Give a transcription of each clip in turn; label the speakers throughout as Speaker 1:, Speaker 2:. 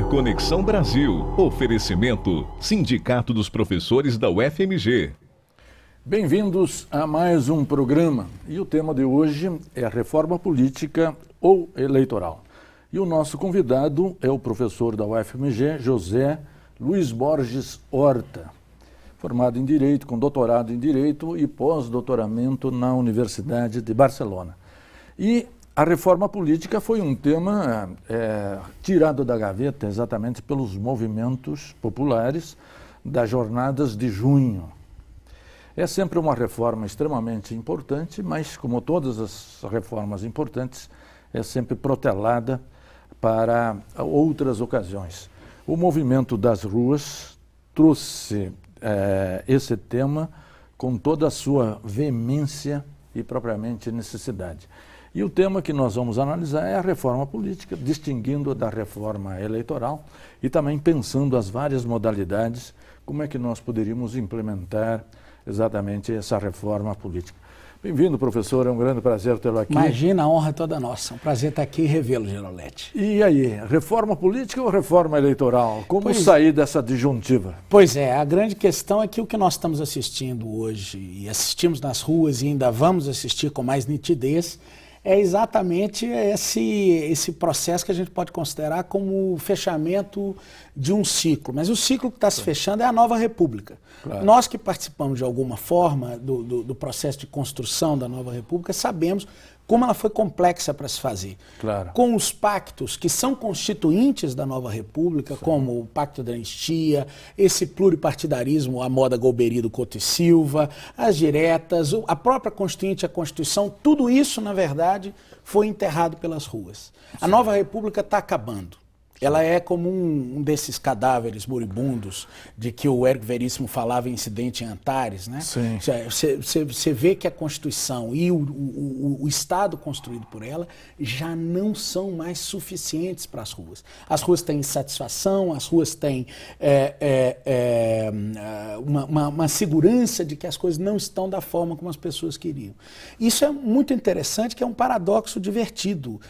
Speaker 1: Conexão Brasil. Oferecimento Sindicato dos Professores da UFMG.
Speaker 2: Bem-vindos a mais um programa. E o tema de hoje é a reforma política ou eleitoral. E o nosso convidado é o professor da UFMG, José Luiz Borges Horta, formado em Direito, com doutorado em Direito e pós-doutoramento na Universidade de Barcelona. E a reforma política foi um tema tirado da gaveta exatamente pelos movimentos populares das jornadas de junho. É sempre uma reforma extremamente importante, mas, como todas as reformas importantes, é sempre protelada para outras ocasiões. O movimento das ruas trouxe esse tema com toda a sua veemência e propriamente necessidade. E o tema que nós vamos analisar é a reforma política, distinguindo da reforma eleitoral e também pensando as várias modalidades, como é que nós poderíamos implementar exatamente essa reforma política. Bem-vindo, professor, é um grande prazer tê-lo aqui.
Speaker 3: Imagina, a honra é toda nossa, um prazer estar aqui e revê-lo, Gerolete.
Speaker 2: E aí, reforma política ou reforma eleitoral? Como sair dessa disjuntiva?
Speaker 3: Pois é, a grande questão é que o que nós estamos assistindo hoje, e assistimos nas ruas e ainda vamos assistir com mais nitidez, é exatamente esse processo que a gente pode considerar como o fechamento de um ciclo. Mas o ciclo que está se fechando é a nova república. Claro. Nós que participamos de alguma forma do processo de construção da nova república sabemos como ela foi complexa para se fazer. Claro. Com os pactos que são constituintes da nova república, sim, como o pacto da anistia, esse pluripartidarismo, a moda Golbery do Couto e Silva, as diretas, a própria constituinte, a Constituição, tudo isso, na verdade, foi enterrado pelas ruas. Sim. A nova república está acabando. Ela é como um desses cadáveres moribundos de que o Érico Veríssimo falava em Incidente em Antares, né? Você vê que a Constituição e o Estado construído por ela já não são mais suficientes para as ruas. As ruas têm insatisfação, as ruas têm uma segurança de que as coisas não estão da forma como as pessoas queriam. Isso é muito interessante, que é um paradoxo divertido,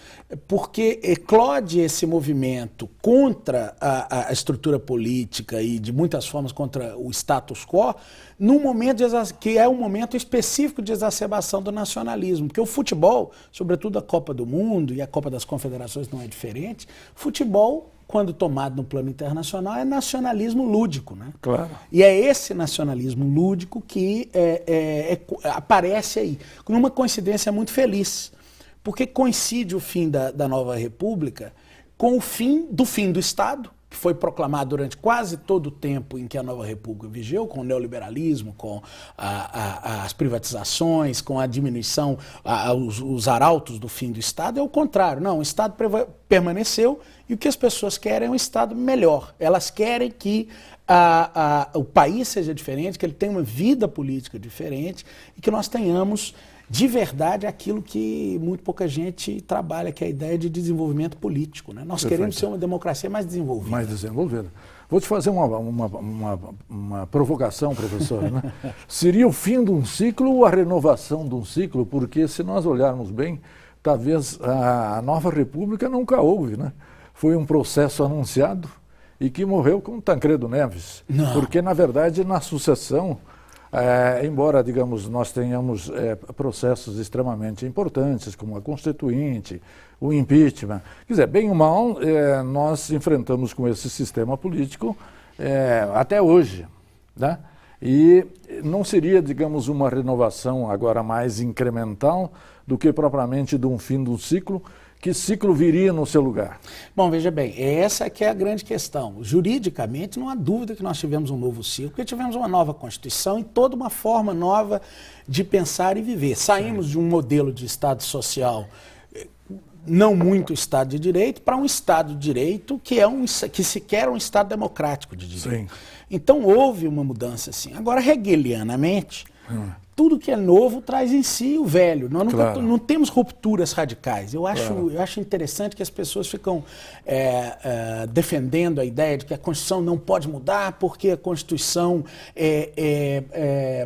Speaker 3: porque eclode esse movimento contra a estrutura política e de muitas formas contra o status quo, num momento que é um momento específico de exacerbação do nacionalismo, porque o futebol, sobretudo a Copa do Mundo e a Copa das Confederações não é diferente, futebol, quando tomado no plano internacional, é nacionalismo lúdico, né? Claro. E é esse nacionalismo lúdico que aparece aí, numa coincidência muito feliz, porque coincide o fim da nova república com o fim do Estado, que foi proclamado durante quase todo o tempo em que a nova república vigeu, com o neoliberalismo, com as privatizações, com a diminuição, os arautos do fim do Estado. É o contrário, não, o Estado permaneceu e o que as pessoas querem é um Estado melhor. Elas querem que o país seja diferente, que ele tenha uma vida política diferente e que nós tenhamos de verdade aquilo que muito pouca gente trabalha, que é a ideia de desenvolvimento político, né? Nós queremos ser uma democracia mais desenvolvida. Mais desenvolvida.
Speaker 2: Vou te fazer uma provocação, professor, né? Seria o fim de um ciclo ou a renovação de um ciclo? Porque se nós olharmos bem, talvez a nova república nunca houve, né? Foi um processo anunciado e que morreu com Tancredo Neves. Não. Porque, na verdade, na sucessão, embora, digamos, nós tenhamos processos extremamente importantes, como a Constituinte, o impeachment, quer dizer, bem ou mal, nós enfrentamos com esse sistema político até hoje, né? E não seria, digamos, uma renovação agora mais incremental do que propriamente de um fim do ciclo. Que ciclo viria no seu lugar?
Speaker 3: Bom, veja bem, essa que é a grande questão. Juridicamente, não há dúvida que nós tivemos um novo ciclo, porque tivemos uma nova Constituição e toda uma forma nova de pensar e viver. Saímos de um modelo de Estado social, não muito Estado de Direito, para um Estado de Direito que sequer é um Estado democrático de direito. Sim. Então, houve uma mudança assim. Agora, hegelianamente, tudo que é novo traz em si o velho. Nós não temos rupturas radicais. Eu acho interessante que as pessoas ficam defendendo a ideia de que a Constituição não pode mudar porque a Constituição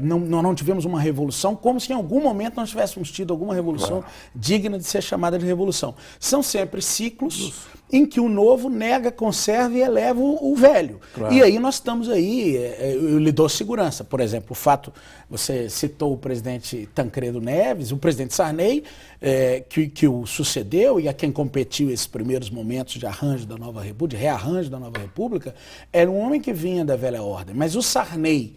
Speaker 3: não tivemos uma revolução, como se em algum momento nós tivéssemos tido alguma revolução digna de ser chamada de revolução. São sempre ciclos em que o novo nega, conserva e eleva o velho.
Speaker 2: Claro.
Speaker 3: E aí nós estamos aí, eu lhe dou segurança. Por exemplo, o fato, você citou o presidente Tancredo Neves, o presidente Sarney, que o sucedeu e a quem competiu esses primeiros momentos de arranjo da Nova República, de rearranjo da Nova República, era um homem que vinha da velha ordem. Mas o Sarney,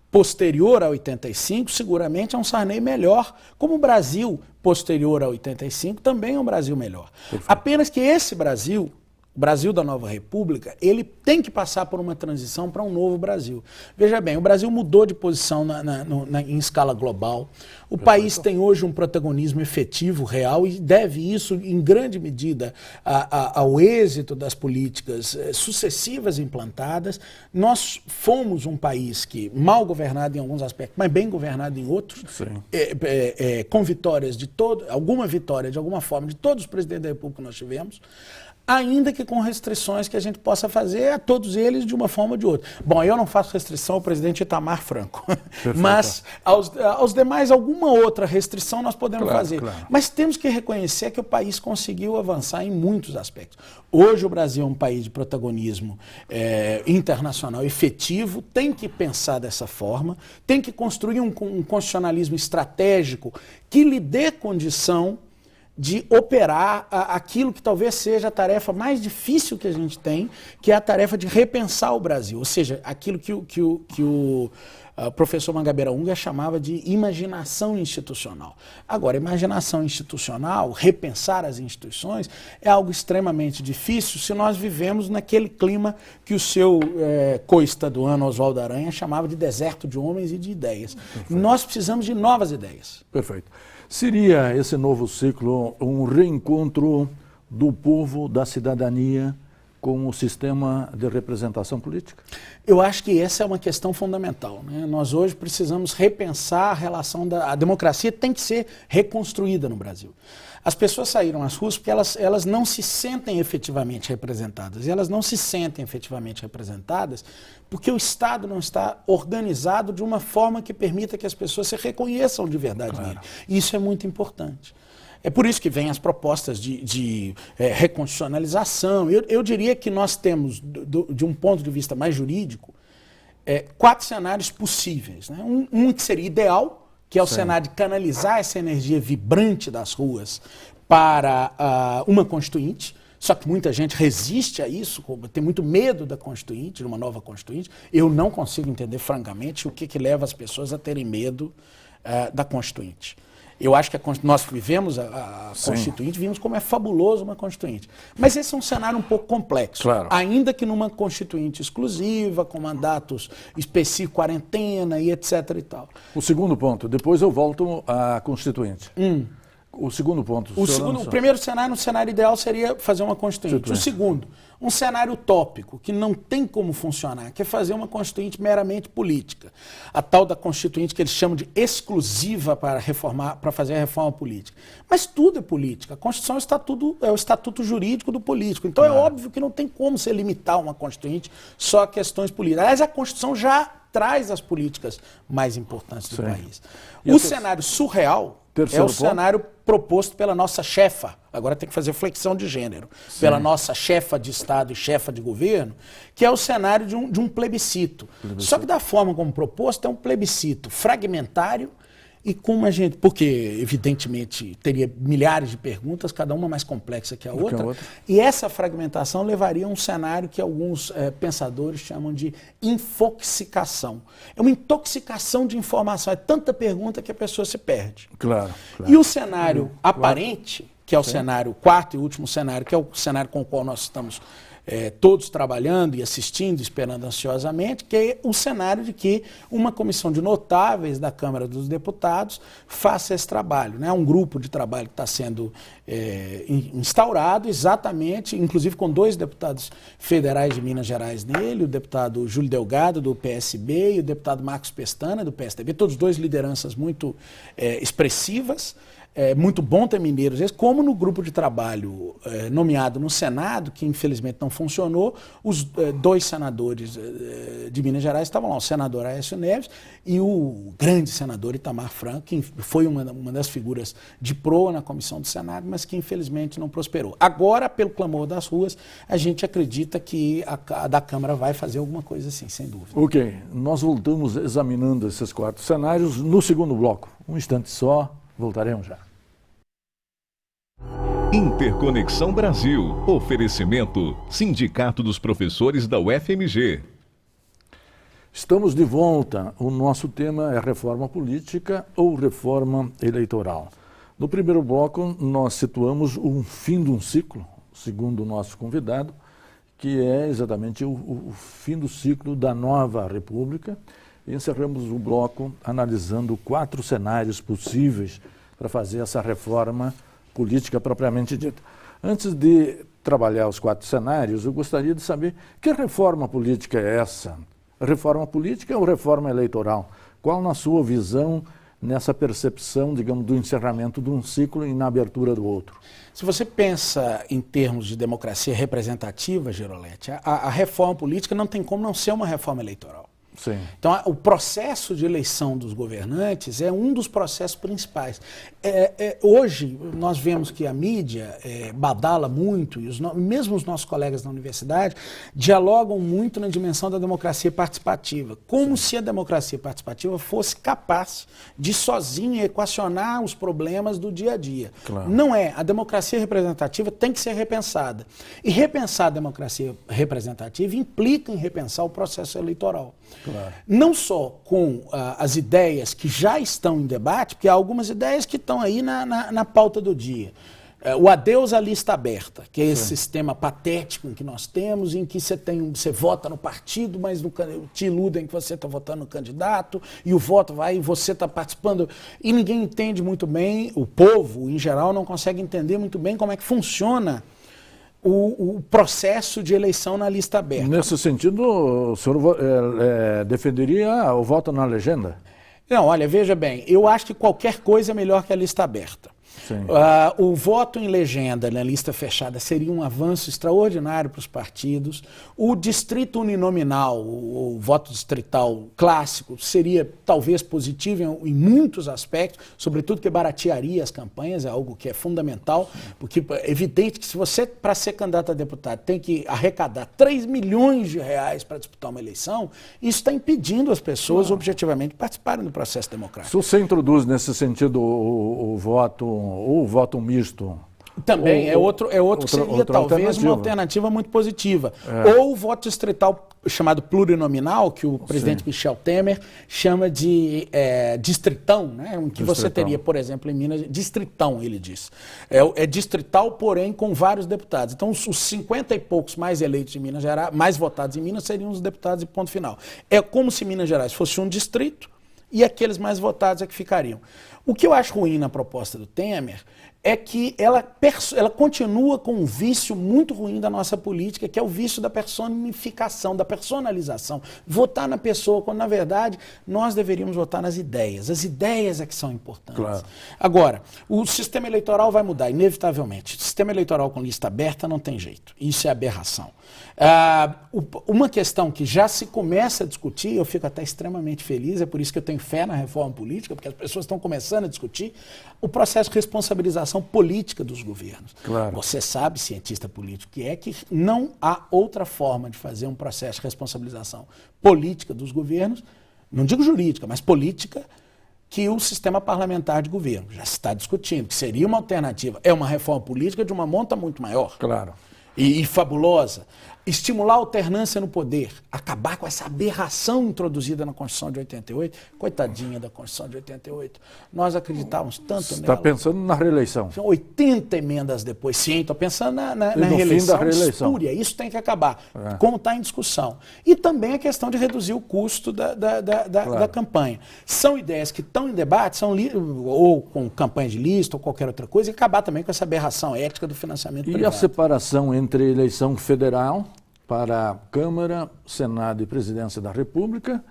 Speaker 3: posterior a 85, seguramente é um Sarney melhor, como o Brasil, posterior a 85, também é um Brasil melhor.
Speaker 2: Perfeito.
Speaker 3: Apenas que esse Brasil, o Brasil da Nova República, ele tem que passar por uma transição para um novo Brasil. Veja bem, o Brasil mudou de posição em escala global. O país tem hoje um protagonismo efetivo, real, e deve isso, em grande medida, ao êxito das políticas sucessivas implantadas. Nós fomos um país que, mal governado em alguns aspectos, mas bem governado em outros, com vitórias alguma vitória, de alguma forma, de todos os presidentes da República que nós tivemos, ainda que com restrições que a gente possa fazer a todos eles de uma forma ou de outra. Bom, eu não faço restrição ao presidente Itamar Franco, mas aos demais alguma outra restrição nós podemos fazer.
Speaker 2: Claro.
Speaker 3: Mas temos que reconhecer que o país conseguiu avançar em muitos aspectos. Hoje o Brasil é um país de protagonismo internacional efetivo, tem que pensar dessa forma, tem que construir um constitucionalismo estratégico que lhe dê condição de operar aquilo que talvez seja a tarefa mais difícil que a gente tem, que é a tarefa de repensar o Brasil. Ou seja, aquilo que o professor Mangabeira Unger chamava de imaginação institucional. Agora, imaginação institucional, repensar as instituições, é algo extremamente difícil se nós vivemos naquele clima que o seu co-estaduano Oswaldo Aranha chamava de deserto de homens e de ideias. Perfeito. Nós precisamos de novas ideias.
Speaker 2: Perfeito. Seria esse novo ciclo um reencontro do povo, da cidadania, com o sistema de representação política?
Speaker 3: Eu acho que essa é uma questão fundamental, né? Nós hoje precisamos repensar a relação a democracia tem que ser reconstruída no Brasil. As pessoas saíram às ruas porque elas não se sentem efetivamente representadas. E elas não se sentem efetivamente representadas porque o Estado não está organizado de uma forma que permita que as pessoas se reconheçam de verdade nele. E isso é muito importante. É por isso que vêm as propostas de reconstitucionalização. Eu diria que nós temos, de um ponto de vista mais jurídico, 4 cenários possíveis, né? Um que seria ideal, que é o cenário de canalizar essa energia vibrante das ruas para uma Constituinte. Só que muita gente resiste a isso, tem muito medo da Constituinte, de uma nova Constituinte. Eu não consigo entender, francamente, o que leva as pessoas a terem medo da Constituinte. Eu acho que nós vivemos a Constituinte, vimos como é fabuloso uma Constituinte. Mas esse é um cenário um pouco complexo.
Speaker 2: Claro. Ainda
Speaker 3: que numa Constituinte exclusiva, com mandatos específicos, quarentena e etc. e tal.
Speaker 2: O segundo ponto, depois eu volto à Constituinte. O segundo ponto.
Speaker 3: O primeiro cenário, um cenário ideal, seria fazer uma Constituinte. O segundo, um cenário utópico, que não tem como funcionar, que é fazer uma Constituinte meramente política. A tal da Constituinte que eles chamam de exclusiva para fazer a reforma política. Mas tudo é política. A Constituição é o estatuto jurídico do político. Então é óbvio que não tem como você limitar uma Constituinte só a questões políticas. Aliás, a Constituição já traz as políticas mais importantes do país. O cenário surreal é o cenário proposto pela nossa chefa, agora tem que fazer flexão de gênero, pela nossa chefa de Estado e chefa de governo, que é o cenário de um plebiscito. Só que da forma como proposto, é um plebiscito fragmentário e como a gente, porque evidentemente teria milhares de perguntas, cada uma mais complexa que a outra, e essa fragmentação levaria a um cenário que alguns pensadores chamam de infoxicação. É uma intoxicação de informação, é tanta pergunta que a pessoa se perde.
Speaker 2: Claro.
Speaker 3: E o cenário aparente, que é o cenário, quarto e último cenário, que é o cenário com o qual nós estamos todos trabalhando e assistindo, esperando ansiosamente, que é o cenário de que uma comissão de notáveis da Câmara dos Deputados faça esse trabalho, né? Um grupo de trabalho que está sendo instaurado exatamente, inclusive com 2 deputados federais de Minas Gerais nele, o deputado Júlio Delgado, do PSB, e o deputado Marcos Pestana, do PSDB, todos 2 lideranças muito expressivas. É muito bom ter mineiros, como no grupo de trabalho nomeado no Senado, que infelizmente não funcionou, os dois senadores de Minas Gerais estavam lá, o senador Aécio Neves e o grande senador Itamar Franco, que foi uma das figuras de proa na comissão do Senado, mas que infelizmente não prosperou. Agora, pelo clamor das ruas, a gente acredita que a da Câmara vai fazer alguma coisa assim, sem dúvida.
Speaker 2: Ok, nós voltamos examinando esses 4 cenários no segundo bloco. Um instante só, voltaremos já.
Speaker 1: Interconexão Brasil. Oferecimento Sindicato dos Professores da UFMG.
Speaker 2: Estamos de volta. O nosso tema é reforma política ou reforma eleitoral. No primeiro bloco, nós situamos o fim de um ciclo, segundo o nosso convidado, que é exatamente o fim do ciclo da nova República. E encerramos o bloco analisando 4 cenários possíveis para fazer essa reforma política propriamente dita. Antes de trabalhar os 4 cenários, eu gostaria de saber que reforma política é essa? Reforma política ou reforma eleitoral? Qual, na sua visão, nessa percepção, digamos, do encerramento de um ciclo e na abertura do outro?
Speaker 3: Se você pensa em termos de democracia representativa, Girolete, a reforma política não tem como não ser uma reforma eleitoral.
Speaker 2: Sim.
Speaker 3: Então, o processo de eleição dos governantes é um dos processos principais. Hoje, nós vemos que a mídia badala muito, e mesmo os nossos colegas da universidade dialogam muito na dimensão da democracia participativa, como se a democracia participativa fosse capaz de sozinha equacionar os problemas do dia a dia.
Speaker 2: Claro.
Speaker 3: Não é. A democracia representativa tem que ser repensada. E repensar a democracia representativa implica em repensar o processo eleitoral.
Speaker 2: Claro.
Speaker 3: Não só com as ideias que já estão em debate, porque há algumas ideias que estão aí na pauta do dia. O adeus à lista aberta, que é esse sistema patético em que nós temos, em que você vota no partido, mas te iludem que você está votando no candidato, e o voto vai e você está participando, e ninguém entende muito bem, o povo, em geral, não consegue entender muito bem como é que funciona o processo de eleição na lista aberta.
Speaker 2: Nesse sentido, o senhor defenderia o voto na legenda?
Speaker 3: Não, olha, veja bem, eu acho que qualquer coisa é melhor que a lista aberta. O voto em legenda na lista fechada seria um avanço extraordinário para os partidos. O distrito uninominal, o voto distrital clássico, seria talvez positivo em muitos aspectos, sobretudo que baratearia as campanhas, é algo que é fundamental, porque é evidente que se você, para ser candidato a deputado, tem que arrecadar 3 milhões de reais para disputar uma eleição, isso está impedindo as pessoas objetivamente de participarem do processo democrático.
Speaker 2: Se você introduz nesse sentido o voto misto.
Speaker 3: Também, é outro que seria talvez uma alternativa muito positiva. Ou o voto distrital chamado plurinominal, que o presidente Michel Temer chama de distritão, né? Em que você teria, por exemplo, em Minas, distritão, ele diz. É distrital, porém, com vários deputados. Então, os 50 e poucos mais eleitos em Minas Gerais, mais votados em Minas, seriam os deputados e ponto final. É como se Minas Gerais fosse um distrito e aqueles mais votados é que ficariam. O que eu acho ruim na proposta do Temer é que ela continua com um vício muito ruim da nossa política, que é o vício da personificação, da personalização. Votar na pessoa, quando na verdade nós deveríamos votar nas ideias. As ideias é que são importantes.
Speaker 2: Claro.
Speaker 3: Agora, o sistema eleitoral vai mudar, inevitavelmente. O sistema eleitoral com lista aberta não tem jeito. Isso é aberração. Uma questão que já se começa a discutir, eu fico até extremamente feliz, é por isso que eu tenho fé na reforma política, porque as pessoas estão começando a discutir o processo de responsabilização política dos governos.
Speaker 2: Claro.
Speaker 3: Você sabe, cientista político, que não há outra forma de fazer um processo de responsabilização política dos governos, não digo jurídica, mas política, que o sistema parlamentar de governo. Já se está discutindo, que seria uma alternativa. É uma reforma política de uma monta muito maior.
Speaker 2: Claro.
Speaker 3: E fabulosa. Estimular a alternância no poder, acabar com essa aberração introduzida na Constituição de 88. Coitadinha da Constituição de 88. Nós acreditávamos tanto nela.
Speaker 2: Está pensando na reeleição.
Speaker 3: São 80 emendas depois. Sim, estou pensando na
Speaker 2: reeleição. Fim da reeleição.
Speaker 3: Espúria. Isso tem que acabar, como está em discussão. E também a questão de reduzir o custo da campanha. São ideias que estão em debate, ou com campanha de lista ou qualquer outra coisa, e acabar também com essa aberração ética do financiamento privado.
Speaker 2: E a separação entre eleição federal para a Câmara, Senado e Presidência da República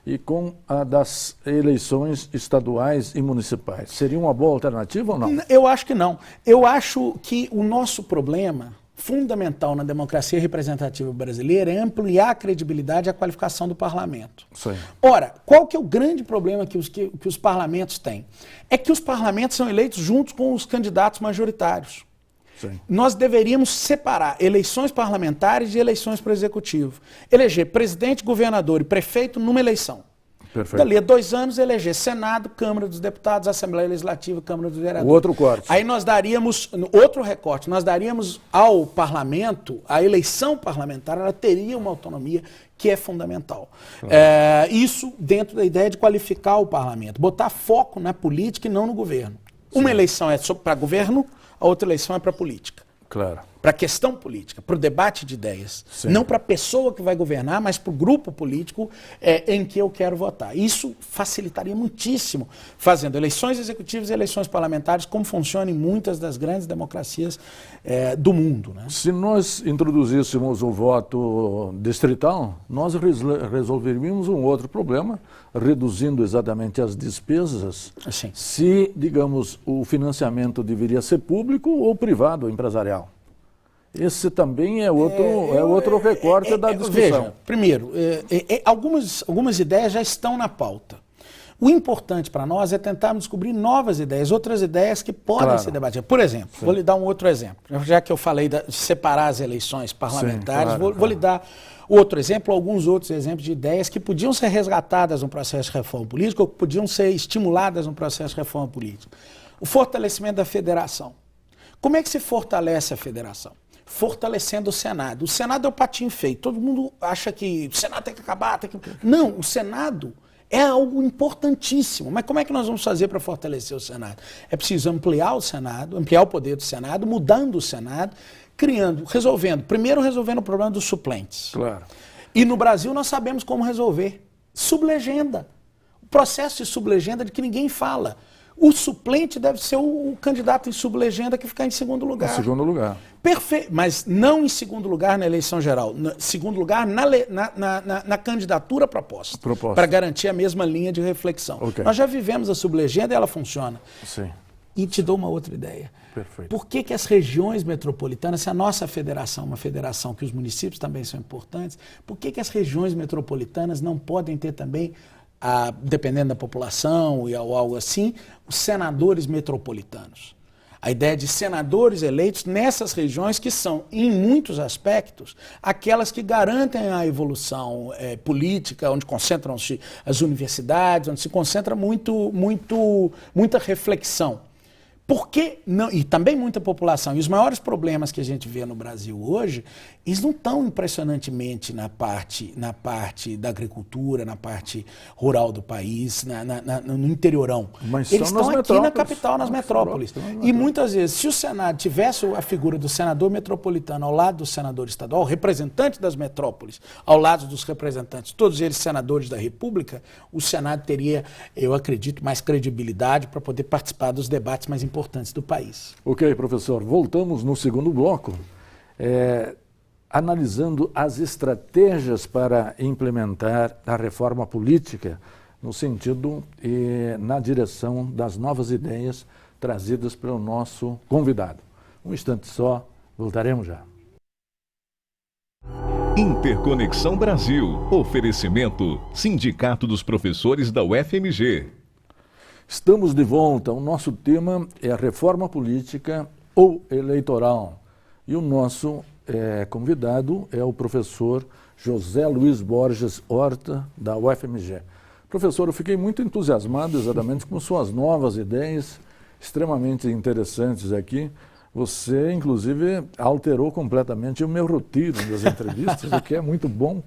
Speaker 2: e com a das eleições estaduais e municipais. Seria uma boa alternativa ou não?
Speaker 3: Eu acho que não. Eu acho que o nosso problema fundamental na democracia representativa brasileira é ampliar a credibilidade e a qualificação do parlamento.
Speaker 2: Sim.
Speaker 3: Ora, qual que é o grande problema que os parlamentos têm? É que os parlamentos são eleitos juntos com os candidatos majoritários.
Speaker 2: Sim.
Speaker 3: Nós deveríamos separar eleições parlamentares de eleições para o executivo. Eleger presidente, governador e prefeito numa eleição.
Speaker 2: Perfeito.
Speaker 3: Dali a 2 anos, eleger Senado, Câmara dos Deputados, Assembleia Legislativa, Câmara dos Vereadores.
Speaker 2: O outro corte.
Speaker 3: Aí nós daríamos, outro recorte, nós daríamos ao parlamento, a eleição parlamentar, ela teria uma autonomia que é fundamental.
Speaker 2: Claro.
Speaker 3: Isso dentro da ideia de qualificar o parlamento, botar foco na política e não no governo. Uma eleição é para governo, a outra eleição é para política.
Speaker 2: Claro.
Speaker 3: Para a questão política, para o debate de ideias.
Speaker 2: Sim.
Speaker 3: Não para a pessoa que vai governar, mas para o grupo político em que eu quero votar. Isso facilitaria muitíssimo, fazendo eleições executivas e eleições parlamentares, como funciona em muitas das grandes democracias do mundo. Né?
Speaker 2: Se nós introduzíssemos o voto distrital, nós resolveríamos um outro problema, reduzindo exatamente as despesas,
Speaker 3: Assim.
Speaker 2: se, digamos, o financiamento deveria ser público ou privado, empresarial. Esse também é outro recorte da discussão.
Speaker 3: Veja, primeiro, algumas ideias já estão na pauta. O importante para nós é tentarmos descobrir novas ideias, outras ideias que podem ser debatidas. Por exemplo, vou lhe dar um outro exemplo. Já que eu falei de separar as eleições parlamentares, vou lhe dar outro exemplo, alguns outros exemplos de ideias que podiam ser resgatadas no processo de reforma política ou que podiam ser estimuladas no processo de reforma política. O fortalecimento da federação. Como é que se fortalece a federação? Fortalecendo o Senado. O Senado é o patinho feio. Todo mundo acha que o Senado tem que acabar. Não, o Senado é algo importantíssimo. Mas como é que nós vamos fazer para fortalecer o Senado? É preciso ampliar o Senado, ampliar o poder do Senado, mudando o Senado, primeiro resolvendo o problema dos suplentes.
Speaker 2: Claro.
Speaker 3: E no Brasil nós sabemos como resolver. Sublegenda. O processo de sublegenda de que ninguém fala. O suplente deve ser o candidato em sublegenda que ficar em segundo lugar.
Speaker 2: Em segundo lugar.
Speaker 3: Perfeito, mas não em segundo lugar na eleição geral. Em segundo lugar na candidatura proposta. Para garantir a mesma linha de reflexão.
Speaker 2: Okay.
Speaker 3: Nós já vivemos a sublegenda e ela funciona.
Speaker 2: Sim.
Speaker 3: E te dou uma outra ideia.
Speaker 2: Perfeito.
Speaker 3: Por que as regiões metropolitanas, se a nossa federação é uma federação que os municípios também são importantes, por que as regiões metropolitanas não podem ter também, dependendo da população ou algo assim, os senadores metropolitanos? A ideia de senadores eleitos nessas regiões que são, em muitos aspectos, aquelas que garantem a evolução política, onde concentram-se as universidades, onde se concentra muita reflexão. Por que não? E também muita população. E os maiores problemas que a gente vê no Brasil hoje, eles não estão impressionantemente na parte da agricultura, na parte rural do país, no interiorão.
Speaker 2: Mas
Speaker 3: eles
Speaker 2: estão
Speaker 3: aqui na capital, nas metrópoles. E muitas vezes, se o Senado tivesse a figura do senador metropolitano ao lado do senador estadual, representante das metrópoles, ao lado dos representantes, todos eles senadores da República, o Senado teria, eu acredito, mais credibilidade para poder participar dos debates mais importantes do país.
Speaker 2: Ok, professor. Voltamos no segundo bloco, analisando as estratégias para implementar a reforma política no sentido e na direção das novas ideias trazidas pelo nosso convidado. Um instante só, voltaremos já.
Speaker 1: Interconexão Brasil. Oferecimento Sindicato dos Professores da UFMG.
Speaker 2: Estamos de volta. O nosso tema é a reforma política ou eleitoral. E o nosso convidado é o professor José Luiz Borges Horta, da UFMG. Professor, eu fiquei muito entusiasmado exatamente com suas novas ideias, extremamente interessantes aqui. Você, inclusive, alterou completamente o meu roteiro das entrevistas, o que é muito bom,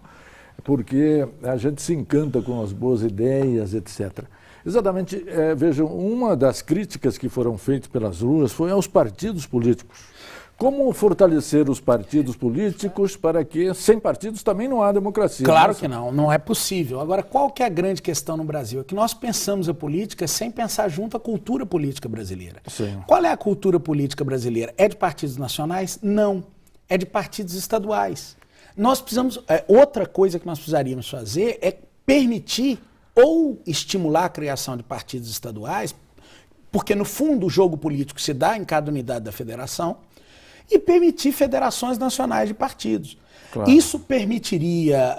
Speaker 2: porque a gente se encanta com as boas ideias, etc. Exatamente, vejam, uma das críticas que foram feitas pelas ruas foi aos partidos políticos. Como fortalecer os partidos políticos para que, sem partidos, também não há democracia?
Speaker 3: Claro que não é possível. Agora, qual que é a grande questão no Brasil? É que nós pensamos a política sem pensar junto à cultura política brasileira.
Speaker 2: Sim.
Speaker 3: Qual é a cultura política brasileira? É de partidos nacionais? Não. É de partidos estaduais. Nós precisamos... outra coisa que nós precisaríamos fazer é permitir ou estimular a criação de partidos estaduais, porque, no fundo, o jogo político se dá em cada unidade da federação. e permitir federações nacionais de partidos.
Speaker 2: Claro.
Speaker 3: Isso permitiria,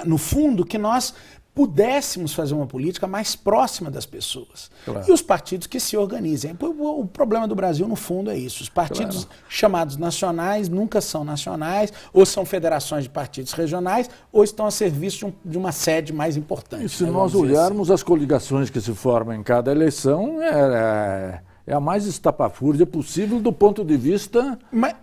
Speaker 3: no fundo, que nós pudéssemos fazer uma política mais próxima das pessoas.
Speaker 2: Claro.
Speaker 3: E os partidos que se organizem. O problema do Brasil, no fundo, é isso. Os partidos chamados nacionais nunca são nacionais, ou são federações de partidos regionais, ou estão a serviço de uma sede mais importante.
Speaker 2: E se nós olharmos as coligações que se formam em cada eleição, é a mais estapafúrdia possível do ponto de vista,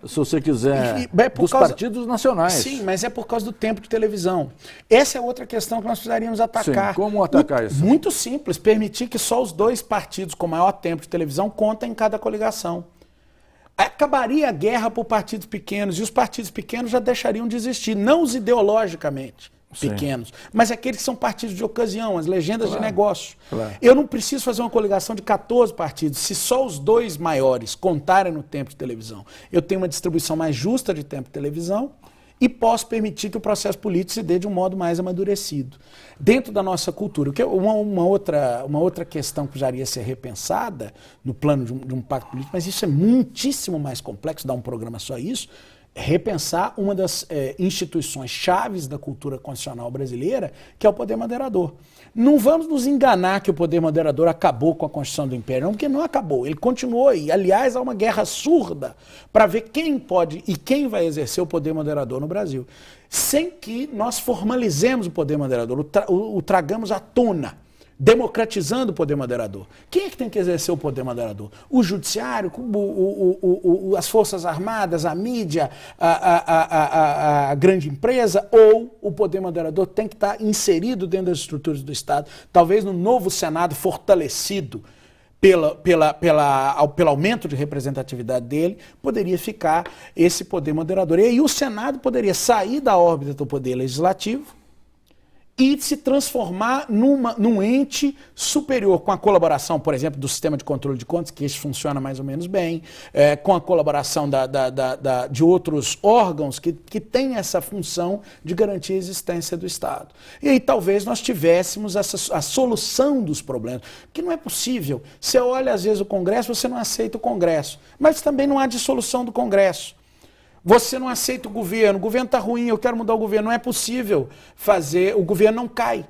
Speaker 2: se você quiser, dos partidos nacionais.
Speaker 3: Sim, mas é por causa do tempo de televisão. Essa é outra questão que nós precisaríamos atacar.
Speaker 2: Sim, como atacar isso?
Speaker 3: Muito simples, permitir que só os 2 partidos com maior tempo de televisão contem em cada coligação. Acabaria a guerra por partidos pequenos, e os partidos pequenos já deixariam de existir, não os ideologicamente pequenos, mas aqueles que são partidos de ocasião, as legendas de negócio. Eu não preciso fazer uma coligação de 14 partidos, se só os 2 maiores contarem no tempo de televisão. Eu tenho uma distribuição mais justa de tempo de televisão e posso permitir que o processo político se dê de um modo mais amadurecido. Dentro da nossa cultura, uma outra questão que precisaria ser repensada no plano de um pacto político, mas isso é muitíssimo mais complexo, dá um programa só isso, repensar uma das instituições chaves da cultura constitucional brasileira, que é o poder moderador. Não vamos nos enganar que o poder moderador acabou com a Constituição do Império, não, porque não acabou, ele continuou aí. Aliás, há uma guerra surda para ver quem pode e quem vai exercer o poder moderador no Brasil, sem que nós formalizemos o poder moderador, o tragamos à tona, democratizando o poder moderador. Quem é que tem que exercer o poder moderador? O judiciário, as forças armadas, a mídia, a grande empresa, ou o poder moderador tem que estar inserido dentro das estruturas do Estado, talvez no novo Senado fortalecido pelo aumento de representatividade dele, poderia ficar esse poder moderador. E aí o Senado poderia sair da órbita do poder legislativo e se transformar num ente superior, com a colaboração, por exemplo, do sistema de controle de contas, que isso funciona mais ou menos bem, com a colaboração de outros órgãos que têm essa função de garantir a existência do Estado. E aí talvez nós tivéssemos a solução dos problemas, que não é possível. Você olha, às vezes, o Congresso, você não aceita o Congresso, mas também não há dissolução do Congresso. Você não aceita o governo está ruim, eu quero mudar o governo. Não é possível fazer, o governo não cai.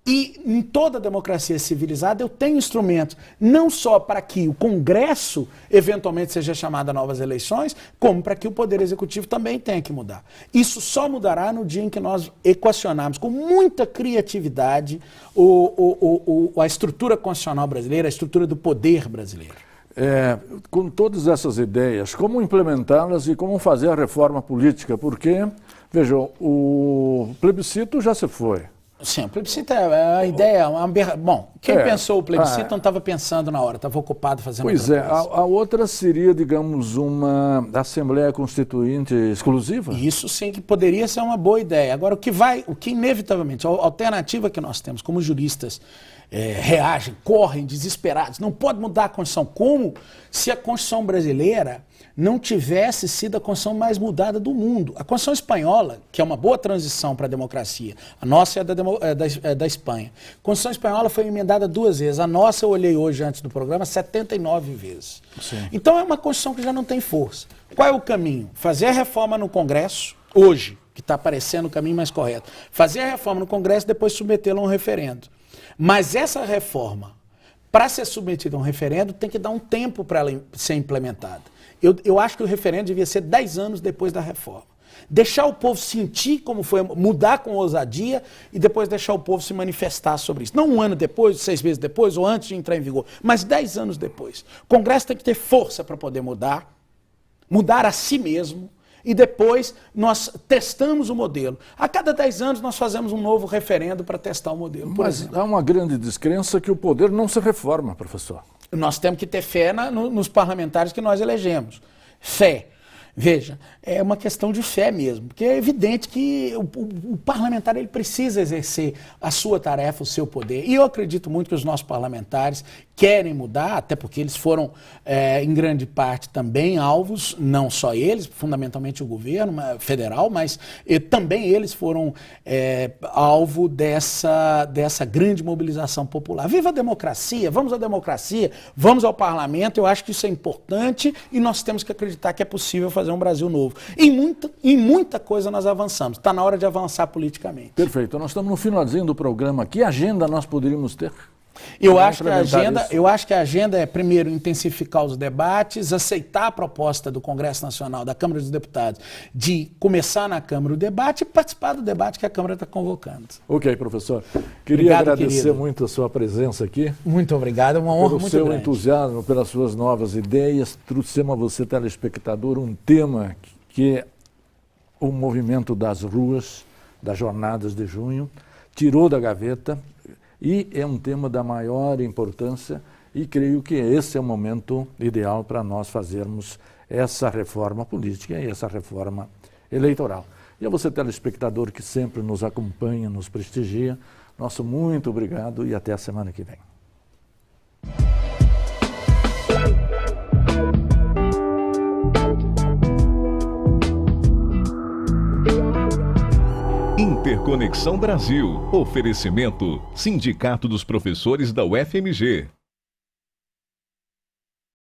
Speaker 3: E em toda democracia civilizada eu tenho instrumentos, não só para que o Congresso eventualmente seja chamado a novas eleições, como para que o Poder Executivo também tenha que mudar. Isso só mudará no dia em que nós equacionarmos com muita criatividade a estrutura constitucional brasileira, a estrutura do poder brasileiro.
Speaker 2: Com todas essas ideias, como implementá-las e como fazer a reforma política? Porque, vejam, o plebiscito já se foi.
Speaker 3: Sim, o plebiscito é a ideia. Bom, quem pensou o plebiscito não estava pensando na hora, estava ocupado fazendo outra coisa.
Speaker 2: A outra seria, digamos, uma Assembleia Constituinte exclusiva?
Speaker 3: Isso sim que poderia ser uma boa ideia. Agora, o que inevitavelmente, a alternativa que nós temos como juristas, reagem, correm desesperados, não pode mudar a Constituição. Como se a Constituição brasileira não tivesse sido a Constituição mais mudada do mundo. A Constituição espanhola, que é uma boa transição para a democracia, a nossa é da Espanha. A Constituição espanhola foi emendada 2 vezes, a nossa eu olhei hoje antes do programa 79 vezes. Sim. Então é uma Constituição que já não tem força. Qual é o caminho? Fazer a reforma no Congresso, hoje, que está parecendo o caminho mais correto. Fazer a reforma no Congresso e depois submetê-la a um referendo. Mas essa reforma, para ser submetida a um referendo, tem que dar um tempo para ela ser implementada. Eu acho que o referendo devia ser 10 anos depois da reforma. Deixar o povo sentir como foi, mudar com ousadia e depois deixar o povo se manifestar sobre isso. Não 1 ano depois, 6 meses depois ou antes de entrar em vigor, mas 10 anos depois. O Congresso tem que ter força para poder mudar a si mesmo. E depois nós testamos o modelo. A cada 10 anos nós fazemos um novo referendo para testar o modelo.
Speaker 2: Mas há uma grande descrença que o poder não se reforma, professor.
Speaker 3: Nós temos que ter fé nos parlamentares que nós elegemos. Fé. Veja, é uma questão de fé mesmo, porque é evidente que o parlamentar ele precisa exercer a sua tarefa, o seu poder. E eu acredito muito que os nossos parlamentares querem mudar, até porque eles foram, em grande parte, também alvos, não só eles, fundamentalmente o governo federal, mas também eles foram alvo dessa grande mobilização popular. Viva a democracia, vamos à democracia, vamos ao parlamento, eu acho que isso é importante e nós temos que acreditar que é possível fazer um Brasil novo. Em muita coisa nós avançamos, está na hora de avançar politicamente.
Speaker 2: Perfeito, nós estamos no finalzinho do programa. Que agenda nós poderíamos ter?
Speaker 3: Eu acho que a agenda é, primeiro, intensificar os debates, aceitar a proposta do Congresso Nacional, da Câmara dos Deputados, de começar na Câmara o debate e participar do debate que a Câmara está convocando.
Speaker 2: Ok, professor. Queria agradecer muito a sua presença aqui.
Speaker 3: Muito obrigado, é uma honra muito grande.
Speaker 2: Pelo seu entusiasmo, pelas suas novas ideias. Trouxemos a você, telespectador, um tema que é o movimento das ruas, das jornadas de junho, tirou da gaveta. E é um tema da maior importância e creio que esse é o momento ideal para nós fazermos essa reforma política e essa reforma eleitoral. E a você, telespectador, que sempre nos acompanha, nos prestigia, nosso muito obrigado e até a semana que vem.
Speaker 1: Interconexão Brasil. Oferecimento: Sindicato dos Professores da UFMG.